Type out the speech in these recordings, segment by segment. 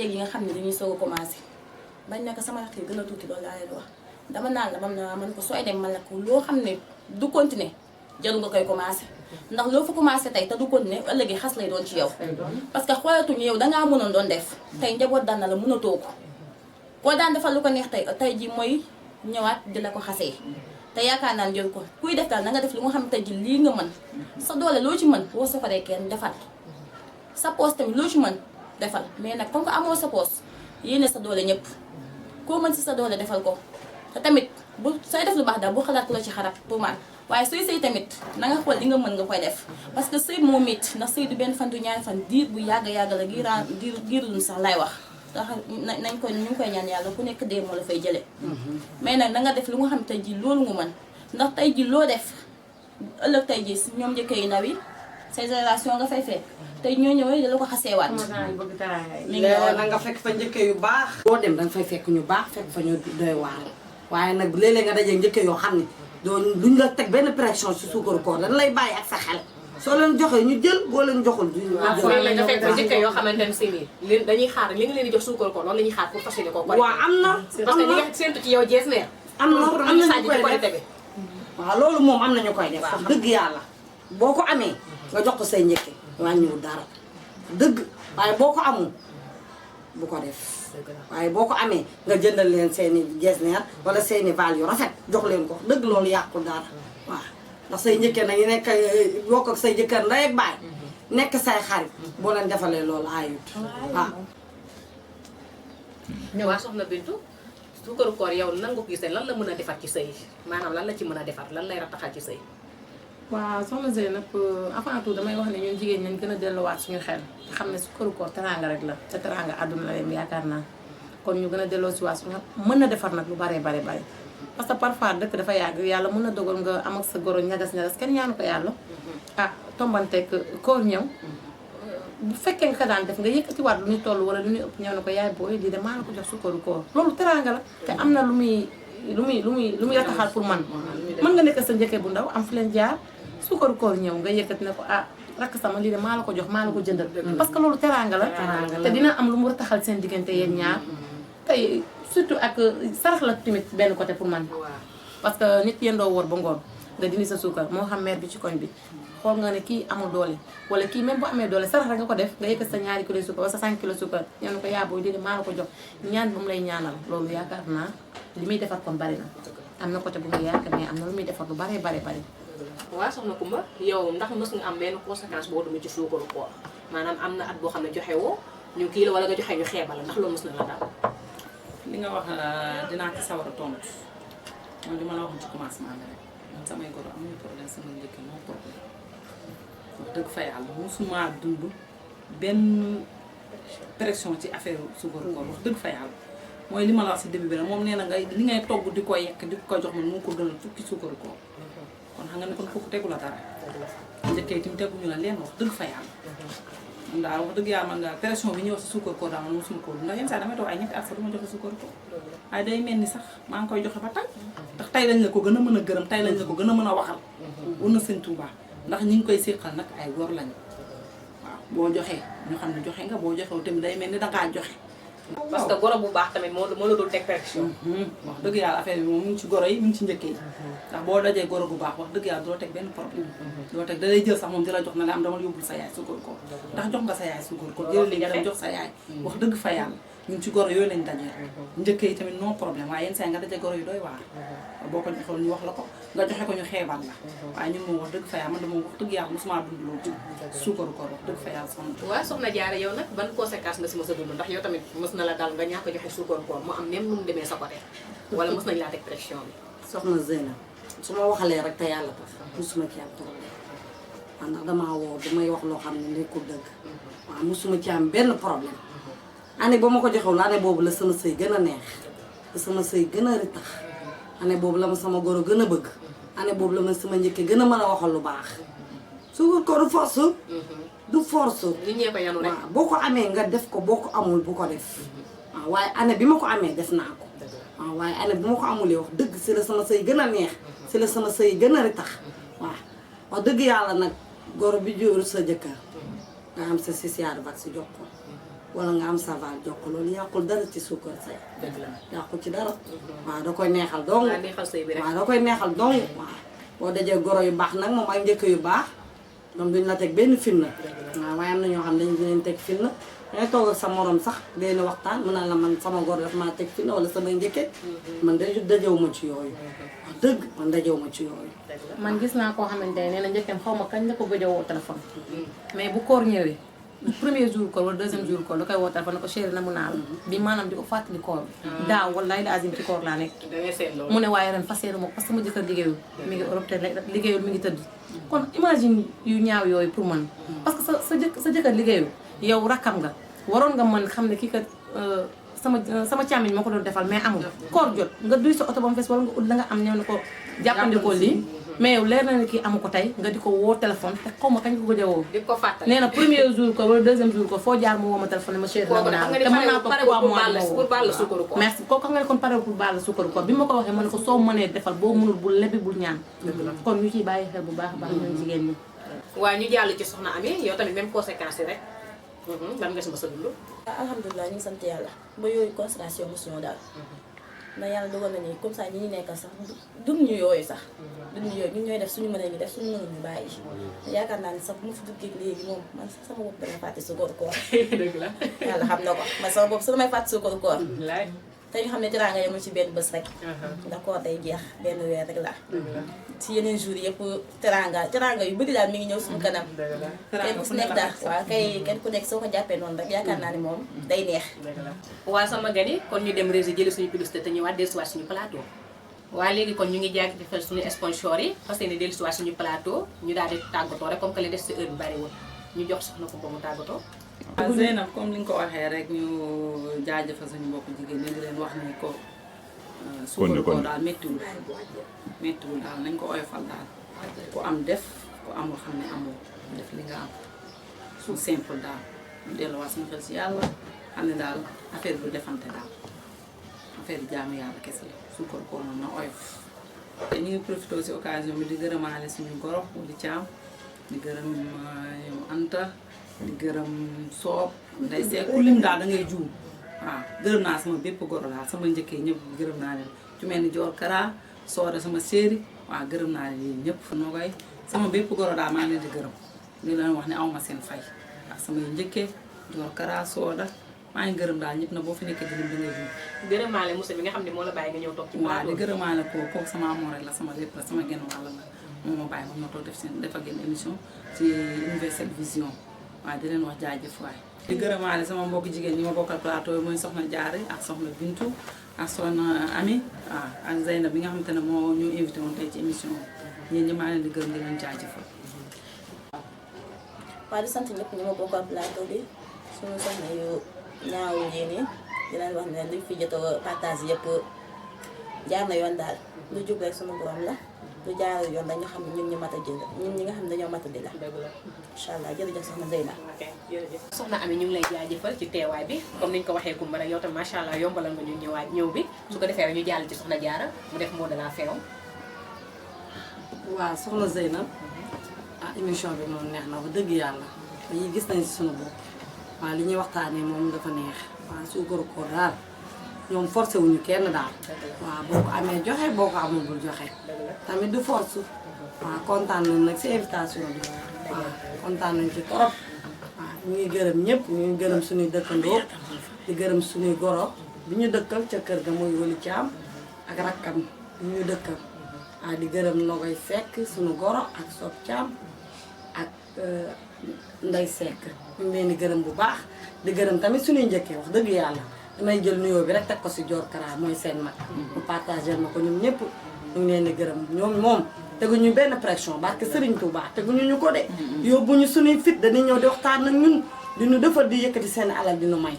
jéeg yi nga xam ne dañuy soog a commencé bañ na ko sama rakk yi gën a tuuti loolu laa leen wax dama naan la bam na man ko sooy dem man la ko loo xam ne du continuer jarul nga koy commencé ndax loo fa commencé tey te du continuer ëllëgi xas lay doon ci yow parce que xoolatuñu yow dangaa mënoon doon def tey njaboot daan na la mënatoo ko koo daan defal lu ko neex tey ji mooy ñëwaat di la ko xasee te yaakaar naan jël ko kuy def daal na nga def lu nga xam tey ji lii nga mën sa doole loo ci mën boo safaree kenn defal sa poos tamit loo ci mën defal mais nag comme que amoo sa poos yéene sa doole ñëpp koo mën si sa doole defal ko te tamit bu sooy def lu baax daal bu xalaat ku la ci xarab pour man waaye sooy sëy tamit na nga xool li nga mën nga koy def parce que sëy moo métti ndax sëy du benn fan du ñaari fan diir bu yàgg la giirul sax lay wax ndax nañ ko ñu ngi koy ñaan yàlla ku nekk dee moo la fay jëlee mais nag na nga def lu nga xam tey ji loolu nga mën ndax tey ji loo def ëllëg tey ji ñoom njëkkee yu ndaw yi say génération nga fay fekk tey ñoo ñëwee da la ko xaseewaat mi ngi na nga fekk fa njëkkee yu baax boo dem danga fay fekk ñu baax fekk fa ñu doy waar waaye nag léeg-léeg nga dajee njëkkee yoo xam ne doon luñ la teg benn pression si suukaru koor dañ lay bàyyi ak sa xel soo leen joxee ñu jël boo leen joxul duñu jël nga fekk njëkkee yoo xamante ne si nii dañuy xaar li nga leen di jox suukaru koor loolu la ñuy xaar pour fas yéene koo ko waaw am na parce que ñi nga séentu ci yow jees neer am na ñu koy def waaw loolu moom am na ñu koy def wax dëgg yàlla boo ko amee nga jox ko say njëkke wàññiwul dara dëgg waaye boo ko amul bu ko def waaye boo ko amee nga jëndal leen seeni jesneer wala seeni val yu rafet jox leen ko dëgg loolu yàqul dara waaw ndax say njëkkee nañu nekk bokk ak say jëkkër ndey ak baay nekk say xarit boo leen defalee loolu ayut waaw waa soxna Bintu suukaru koor yow nan nga ko gisee lan la mën a defar ci sëy maanaam lan la ci mën a defar lan lay rataxal ci sëy waaw soxna Zeynab avant tout damay wax ne ñun jigéen ñi gën a delluwaat suñu xel te xam ne suukaru koor teraanga rek la te teraanga àdduna la yem yaakaar naa kon ñu gën a delloo si waat suñu mën na defar nag lu bare parce que parfois dëkk dafa yàgg yàlla mën na dogal nga am ak sa goro ñagas kenn ñaanu ko yàlla ah tombanteeg koor ñëw bu fekkee nga ko daan def nga yëkkatiwaat lu ñu toll wala lu ñu ëpp ñëw na ko yaay booy lii de maa la ko jox suukaru koor loolu teraanga la te am na lu muy rataxal pour man mën nga nekk sa njëkkee bu ndaw am fi leen jaar suukaru koor ñëw nga yëkkati ne ko ah rakk sama lii de maa la ko jox maa la ko jëndal parce que loolu teraanga la te dina am lu mu rataxal seen diggante yéen ñaar tey surtout ak sarax la tamit benn côté pour man parce que nit yendoo woor ba ngoon nga dindi sa suukar moo xam mère bi ci koñ bi xool nga ne kii amul doole wala kii même bu amee doole sarax rek nga ko def nga yëkkat sa ñaari kilo suukar wala sa 5 kilo suukar ñoo ne ko yaa booy di maa la ko jox ñaan ba mu lay ñaanal loolu yaakaar naa li muy defar kon bari na am na côté bu muy yaakaar mais am na lu muy defar lu bari waaw soxna Kumba yow ndax mës nga am benn conséquence boo duma ci suukaru koor maanaam am na at boo xam ne joxe woo ñu kii la wala nga joxe ñu xeebal la ndax loolu mës na la daal li nga wax dinaa ci sawar a tontu mooy li ma la waxoon ci commencement bi rek man samay goro amuñu problème sama njëkk moo problème wax dëgg fa yàlla musuma dund benn pression ci affaire suukaru koor wax dëgg fa yàlla mooy li ma la wax si début bi rek moom nee na nga li ngay togg di ko yekk di ko jox man moo ko gënal fukki suukaru koor kon xam nga ne kon fukk tegu la dara njëkkee itam teguñu la leen wax dëgg fa yàlla man daal wax dëgg yàlla man daal pression bi ñëw si suukar koor daal man mosuma ko ndax yenn saa damay toog ay ñetti at sax du ma joxe suukar koor waaye day mel ni sax maa ngi koy joxe ba tey ndax tey lañ la ko gën a mën a gërëm tey lañ la ko gën a mën a waxal war na sëñ Tuubaa ndax ñi ngi koy séqal nag ay góor lañu waaw boo joxee ñu xam ne joxe nga boo joxewu tamit day mel ni dangaa joxe parce que goro bu baax tamit moo la dul teg pression wax dëgg yàlla affaire bi moom mu ngi ci goro yi mu ngi ci njëkkee yi ndax boo dajee goro bu baax wax dëgg yàlla doo teg benn problème doo teg da lay jël sax moom di la jox na la am dama yóbbul sa yaay suukar ko ndax jox nga sa yaay suukar ko jël li nga dem jox sa yaay wax dëgg fa yàlla ñun ci goro yooyu lañ dajee njëkkee yi tamit non problème waaye yenn saa nga dajee goro yi doy waar boo ko joxewul ñu wax la ko nga joxe ko ñu xeebal la waaye ñun moom wax dëgg fa yàlla man dama wax dëgg yàlla mosuma dund loolu ci suukaru koor wax dëgg fa yàlla soxna waaw soxna Jaara yow nag ban conséquence nga si mës a dund ndax yow tamit mës na la dal nga ñàkk a joxe suukaru koor mu am même nu mu demee sa côté wala mës nañ laa teg pression bi soxna Zeynab su ma waxalee rek te yàlla tax musuma ci am problème waaw ndax damaa woo damay wax loo xam ne nekkul dëgg waaw musuma ci am benn problème année ba ma ko joxewul année boobu la sama sëy gën a neex la sama sëy gën a ritax année boobu la ma sama goro gën a bëgg année boobu la ma sama njëkke gën a mën a waxal lu baax suukar ko du force du force nit ñee ko yanu rek waaw boo ko amee nga def ko boo ko amul bu ko def waaw waaye année bi ma ko amee def naa ko waaw waaye année bi ma ko amulee wax dëgg si la sama sëy gën a neex si la sama sëy gën a ritax waaw wax dëgg yàlla nag goro bi jur sa jëkkër nga am sa sisiyaar vax si jox ko wala nga am saval jox ko loolu yàqul dara ci suukar say dëgg la yàqul ci dara waaw da koy neexal dong waa neexal sëy bi rek waaw da koy neexal dong waaw boo dajee goro yu baax nag moom ak njëkk yu baax ñoom duñ la teg benn fitna waaw waaye am na ñoo xam ne dañu leen teg fitna dangay toog ak sa morom sax leen waxtaan mën naa la man sama goro daf maa teg fitna wala sama njëkke man dajew ma ci yooyu wax dëgg man dajew ma ci yooyu man gis naa koo xamante ne nee na njëkkeem xaw ma kañ la ko gëj a woo téléphone mais bu koor ñëwee premier jour koor wala deuxième jour koor da koy woo téléphone ne ko chéri na mu naa la bi maanaam di ko fàttali koor bi daaw wallaay la azim ci koor laa nekk da ngay seet loolu mu ne waaye ren fas yéene ma ko parce que sama jëkkër liggéeyul mi ngi Europe te liggéeyul mi ngi tëdd kon imagine yu ñaaw yooyu pour man parce que sa jëkkër liggéeyul yow rakkam nga waroon nga mën xam ne kii kat sama càmmiñ moo ko doon defal mais am nga koor jot nga duy sa oto ba mu fees wala nga ut la nga am ñëw ne ko jàppandikoo lii mais yow leer na ne kii amu ko tey nga di ko woo téléphone te xaw ma kañ ko gëj a woo di ko fàttali nee na premier jour ko wala deuxième jour ko foo jaar mu woo ma téléphone ne ma chéri kooku naa xam nga te ni mën naa ko pare 3 pour mois pour baal la sukkaru ko merci kooku xam nga ne kon pare pour baal la sukkaru koor bi ma ko waxee ma ne ko soo mënee defal boo mënul bul lebi bul ñaan kon ñu ciy bàyyi xel bu baax a baax ñun jigéen ñi waaye ñu jàll ci soxna Ami yow tamit même conséquence yi rek lan nga si mës a dund alhamdulilah ñu ngi sant yàlla ba yooyu constatation mosu ñoo daal ndax yàlla dogal na ni comme ça ñi ñu nekkal sax dund ñu yooyu sax dund ñu yooyu ñun ñooy def suñu mënee ñu def suñu mënee ñu bàyyi yaakaar naa ni sax bu ma fi duggee léegi moom man sax sama bopp damay fàtte sukkaru koor dëgg la yàlla xam na ko man sama bopp su damay fàtte sukkaru koor laay te ñu xam ne teraanga yemul ci benn bés rek ndax koor day jeex benn weer rek la ci yeneen jours yëpp teraanga yu bëri daal mi ngi ñëw suñu kanam kenn ku si nekk daal waaw kay kenn ku nekk soo ko jàppee noonu rek yaakaar naa ni moom day neex waa sama gani kon ñu dem réseau jëli suñu publicité te ñëwaat dellusiwaat suñu plateau waa léegi kon ñu ngi jaajëfal suñu sponsor yi parce que ne dellusiwaat suñu plateau ñu daal di tàggatoo rek comme que li des si heure bi bariwul ñu jox soxna ko ba mu tàggatoo waaw Zeynab comme li nga ko waxee rek ñu jaajëfal suñu mbokku jigéen ñi di leen wax ni ko suukaru koor daal méttiwul daal nañ ko oyofal daal ku am def ku amul xam ne amoo def li nga am su simple daal ñu delluwaat suñu xel si yàlla xam ne daal affaire bu defante daal affaire jaamu yàlla kese la suukaru koor moom na oyof te ñu ngi profité si occasion bi di gërëmaale suñu goro di caam di gërëm yow Anta di gërëm soob nday see ku lim daal da ngay juum waaw gërëm naa sama bépp goro daal sama njëkkee ñëpp gërëm naa leen ci mel ni Joor Kara Sooda sama séeri waaw gërëm naa leen ñëpp noo koy sama bépp goro daal maa ngi leen di gërëm di leen wax ne awma seen fay ak samay njëkkee Joor Kara Sooda maa ngi gërëm daal ñëpp na boo fi nekkee di lim da ngay juum gërëmaale Moussa bi nga xam ne moo la bàyyi nga ñëw toog ci waaw di gërëmaale kooku sama amoon rek la sama lépp la sama genn wàll la moom ma bàyyi moom ma toog def ak yéen émission ci Universel Vision waaw di leen wax jaajëf waay di gërëmaale sama mbokk jigéen ñi ma bokkal plateau yi mooy soxna Jaare ak soxna Bintu ak soxna Ami waaw ak Zeyna bi nga xamante ne moo ñu invité woon tey ci émission bi ñeen ñi maa leen di gërëm di leen jaajëfal waaw di sant ñëpp ñu ma bokkal plateau bi suñu soxna yu ñaawul yéen yi di leen wax ne li fi jot a partage yëpp jaar na yoon daal lu jub rek suñu borom la lu jaar yoon dañu xam ne ñun ñu mat a jël ñun ñi nga xam ne dañoo mat a di la incha allah jërëjëf soxna Zeyna ok jërëjëf soxna Ami ñu ngi lay jaajëfal ci teewaay bi comme niñ ko waxee Kumba rek yow tam macha allah yombalal nga ñu ñëw bi su ko defee rek ñu jàll ci soxna Jaara mu def mot de la fin waaw soxna Zeynab émission bi moom neex na wax dëgg yàlla dañuy gis nañ si sunu bopp waaw li ñuy waxtaanee moom dafa neex waaw suukaru koor daal ñoom forcé wuñu kenn daal waaw boo ko amee joxe boo ko amul bul joxe tamit du force waaw kontaan nañ nag si invitation bi waaw kontaan nañ ci trop waaw ñu ngi gërëm ñëpp ñu ngi gërëm suñuy dëkkandoo di gërëm suñuy goro bi ñu dëkkal ca kër ga muy Wali Caam ak rakkam bi ñu dëkkal waaw di gërëm Nogoy Fekk suñu goro ak Sob Caam ak Ndey Sekk ñu ngi leen di gërëm bu baax di gërëm tamit suñuy njëkkee wax dëgg yàlla damay jël nuyoo bi rek teg ko si Joor Kara mooy seen mag mu partagé ma ko ñoom ñëpp ñu ngi leen di gërëm ñoom moom teguñu benn pression barke Serigne Touba teguñu ñu ko de yóbbuñu suñuy fit dañuy ñëw di waxtaan ak ñun di ñu defar di yëkkati seen alal di ñu may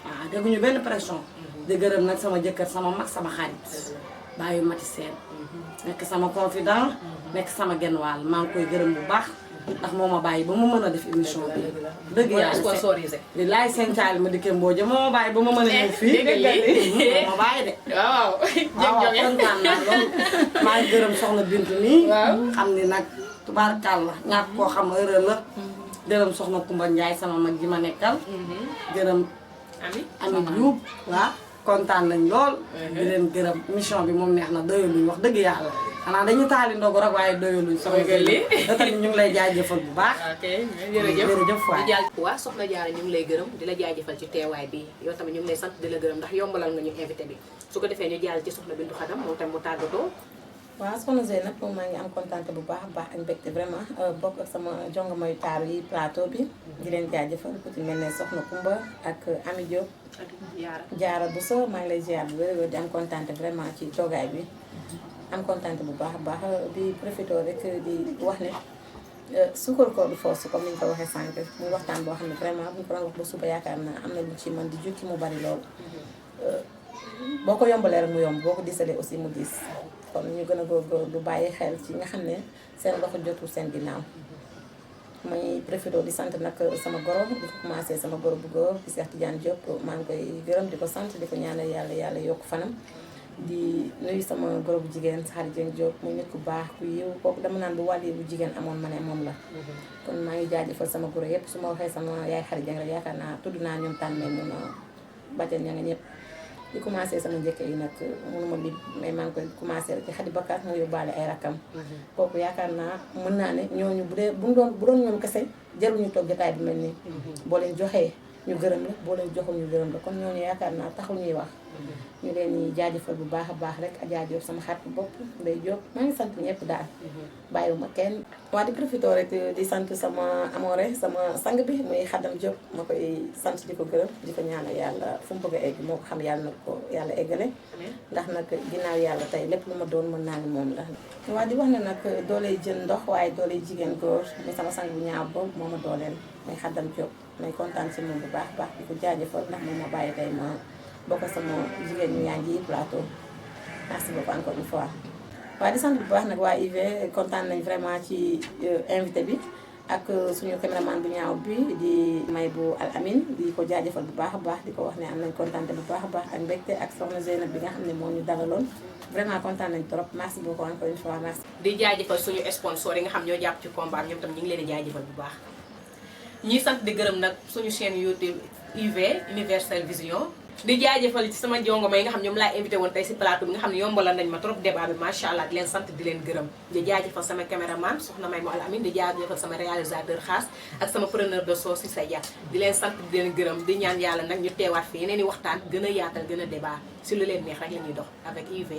waaw teguñu benn pression di gërëm nag sama jëkkër sama mag sama xarit bàyyi mati seen nekk sama confident nekk sama genn wàll maa ngi koy gërëm bu baax ndax moo ma bàyyi ba ma mën a def émission bi dëgg yàlla sponsorisé li laay seen caali ma dikkee mbooja moo ma bàyyi ba ma mën a ñëw fii moo ma bàyyi de waaw waaw kontaan naa loolu maa ngi gërëm soxna Bintu nii xam ni nag tubaarkàlla ñàkk koo xam heure la gërëm soxna Kumba Njaay sama mag ji ma nekkal gërëm Ami Diouf waaw kontaan nañ lool di leen gërëm mission bi moom neex na doyaluñ wax dëgg yàlla xanaa dañu taali ndogu rek waaye doyaluñ soxna da tamit ñu ngi lay jaajëfal bu baax ok jërëjëf jërëjëf waay di jàll waa soxna Diarra ñu ngi lay gërëm di la jaajëfal ci teewaay bi yow tamit ñu ngi lay sant di la gërëm ndax yombalal nga ñu invité bi su ko defee ñu jàll ci soxna Bintu Xadam moom tamit mu tàggatoo waaw soxna Zeynab moom maa ngi am kontaante bu baax a baax ak mbégte vraiment bokk ak sama jongomay taaru yi plateau bi di leen jaajëfal ku ci mel ne soxna Kumba ak Ami Diop Diarra Bousso maa ngi lay ziar bu wér di am kontaante vraiment ci toogaay bi am kontaante bu baax a baax di profité rek di wax ne suukar koor du force comme ni ñu ko waxee sànq muy waxtaan boo xam ne vraiment bu ñu ko doon wax ba suba yaakaar naa am na lu ci mën di jukki mu bari lool boo ko yombalee rek mu yomb boo ko disalee aussi mu diis kon ñu gën a góorgóorlu bàyyi xel ci nga xam ne seen loxo jotul seen ginnaaw may profité di sant nag sama goro di ko commencé sama goro bu góor di Cheikh Tidiane Diop maa ngi koy gërëm di ko sant di ko ñaanal yàlla yokk fanam di nuyu sama goro bu jigéen Saxari Dieng Diop muy nit ku baax ku yiw kooku dama naan bu wàlli bu jigéen amoon ma ne moom la kon maa ngi jaajëfal sama goro yëpp su ma waxee sama yaay Xari Dieng rek yaakaar naa tudd naa ñoom tànn mun a bàjjen ña nga ñëpp di commencé sama njëkk yi nag mënuma lim mais maa ngi koy commencé rek ci Xadi Bakar mu yóbbaale ay rakkam kooku yaakaar naa mën naa ne ñooñu bu doon ñoom kese jaruñu toog jotaay bi mel nii boo leen joxee ñu gërëm la boo leen joxul ñu gërëm la kon ñooñu yaakaar naa taxul ñuy wax ñu leen di jaajëfal bu baax a baax rek Adja Diop sama xarit bopp Ndey Diop maa ngi sant ñëpp daal bàyyiwuma kenn waa di profité rek di sant sama amoore sama sang bi muy Xadam Diop ma koy sant di ko gërëm di ko ñaanal yàlla fu mu bëgg a egg moo ko xam yàlla na ko yàlla eggale ndax nag ginnaaw yàlla tey lépp lu ma doon mën naa ni moom la waa di wax ne nag dooley jën ndox waaye dooley jigéen góor muy sama sang bu ñaaw boobu moo ma dooleel muy Xadam Diop may kontaan si moom bu baax baax di ko jaajëfal ndax moom ma bàyyi tey ma bokk sama jigéen ñu yaa ngi plateau merci beaucoup encore une fois waaye di sant bu baax nag waa IV kontaan nañ vraiment ci invité bi ak suñu caméraman bu ñaaw bi di may bu Al Amin di ko jaajëfal bu baax a baax di ko wax ne am nañ kontaante bu baax a baax ak mbégte ak soxna Zeynab bi nga xam ne moo ñu dalaloon vraiment kontaan nañ trop merci beaucoup encore une fois merci. di jaajëfal suñu sponsor yi nga xam ñoo jàpp ci combat ñoom tam ñu ngi leen di jaajëfal bu baax ñuy sant di gërëm nag suñu chaîne YouTube IV Universel Vision di jaajëfal ci sama jongoma yi nga xam ñoom laa invité woon tey si plateau bi nga xam ne yombalal nañ ma trop débat bi macha allah di leen sant di leen gërëm di jaajëfal sama caméraman soxna May mu Al Amin di jaajëfal sama réalisateur xaas ak sama preneur de son si sa ja di leen sant di leen gërëm di ñaan yàlla nag ñu teewaat fi yeneen i waxtaan gën a yaatal gën a débat si lu leen neex rek la ñuy dox avec IV